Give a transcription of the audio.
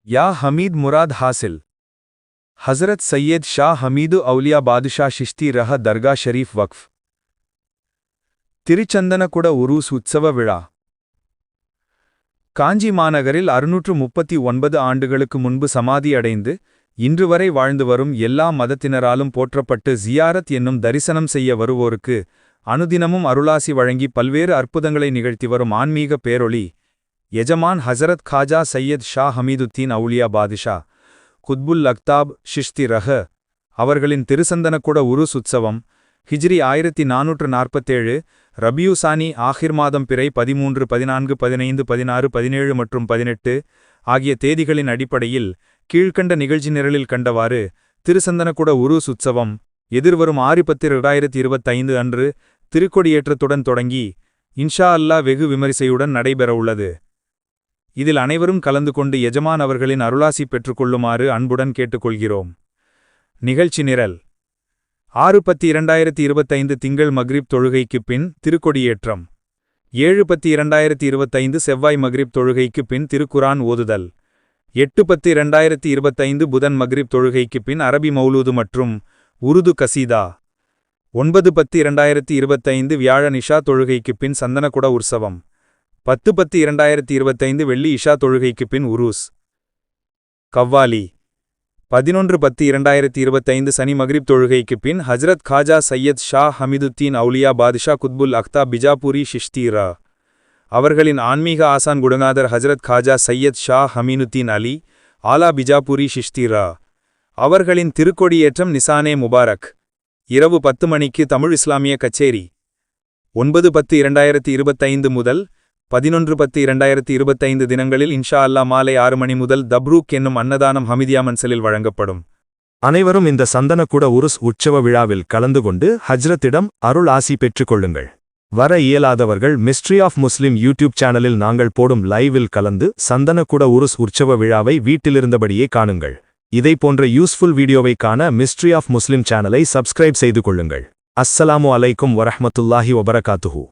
या हमीद मुराद हासिल हज़रत सैयद शाह हमीदु औलिया बादशाह शिश्ती रह दरगाह शरीफ वक्फ திருச்சந்தனக்குட உருஸ் உற்சவ விழா காஞ்சி மாநகரில் 639 ஆண்டுகளுக்கு முன்பு சமாதி அடைந்து இன்று வரை வாழ்ந்து வரும் எல்லா மதத்தினராலும் போற்றப்பட்டு ஜியாரத் என்னும் தரிசனம் செய்ய வருவோருக்கு அனுதினமும் அருளாசி வழங்கி பல்வேறு அற்புதங்களை நிகழ்த்தி வரும் ஆன்மீக பேரொளி எஜமான் ஹசரத் காஜா சையத் ஷா ஹமீதுத்தீன் அவுலியா பாதுஷா குத்புல் அக்தாப் ஷிஷ்தி ரஹ அவர்களின் திருசந்தனக்குட உருஸ் உற்சவம் ஹிஜ்ரி 1447 ரபியுசானி ஆஹிர் மாதம் பிறை 13 14 15 16 17 மற்றும் 18 ஆகிய தேதிகளின் அடிப்படையில் கீழ்க்கண்ட நிகழ்ச்சி நிரலில் கண்டவாறு திருசந்தனக்குட உருஸ் உற்சவம் எதிர்வரும் 6/10/2025 அன்று திருக்கொடியேற்றத்துடன் தொடங்கி இன்ஷா அல்லாஹ் வெகு விமரிசையுடன் நடைபெறவுள்ளது. இதில் அனைவரும் கலந்து கொண்டு எஜமான் அவர்களின் அருளாசி பெற்றுக்கொள்ளுமாறு அன்புடன் கேட்டுக்கொள்கிறோம். நிகழ்ச்சி நிரல் 6/10/2025 திங்கள் மக்ரிப் தொழுகைக்குப் பின் திருக்கொடியேற்றம். 7/10/2025 செவ்வாய் மக்ரிப் தொழுகைக்குப் பின் திருக்குரான் ஓதுதல். 8/10/2025 புதன் மக்ரிப் தொழுகைக்குப் பின் அரபி மௌலூது மற்றும் உருது கசீதா. 9/10/2025 வியாழன் இஷா தொழுகைக்குப் பின் சந்தனக்குட உற்சவம். 10/10/2025 வெள்ளி இஷா தொழுகைக்குப் பின் உருஸ் கவ்வாலி. 11/10/2025 சனி மக்ரிப் தொழுகைக்குப் பின் ஹஜ்ரத் காஜா சையத் ஷா ஹமீதுத்தீன் அவுலியா பாதுஷா குத்புல் அக்தாப் பிஜாபூரி ஷிஷ்தி ரா அவர்களின் ஆன்மீக ஆசான் குடநாதர் ஹஜ்ரத் காஜா சையத் ஷா ஹமீனுத்தீன் அலி ஆலா பிஜாபூரி ஷிஷ்தி ரா அவர்களின் திருக்கொடியேற்றம் நிசானே முபாரக். இரவு 10 மணிக்கு தமிழ் இஸ்லாமிய கச்சேரி. 9/10/2025 முதல் 11/10/2025 தினங்களில் இன்ஷா அல்லாஹ் மாலை 6 மணி முதல் தப்ரூக் என்னும் அன்னதானம் ஹமிதியா மன்சலில் வழங்கப்படும். அனைவரும் இந்த சந்தனக்குட உருஸ் உற்சவ விழாவில் கலந்து கொண்டு ஹஜ்ரத்திடம் அருள் ஆசி பெற்றுக்கொள்ளுங்கள். வர இயலாதவர்கள் மிஸ்ட்ரி ஆஃப் முஸ்லிம் யூடியூப் சேனலில் நாங்கள் போடும் லைவில் கலந்து சந்தனக்குட உருஸ் உற்சவ விழாவை வீட்டிலிருந்தபடியே காணுங்கள். இதை போன்ற யூஸ்ஃபுல் வீடியோவை காண மிஸ்ட்ரி ஆஃப் முஸ்லிம் சேனலை சப்ஸ்கிரைப் செய்து கொள்ளுங்கள். அஸ்ஸலாமு அலைக்கும் வரஹ்மத்துல்லாஹி வபரகாத்துஹு.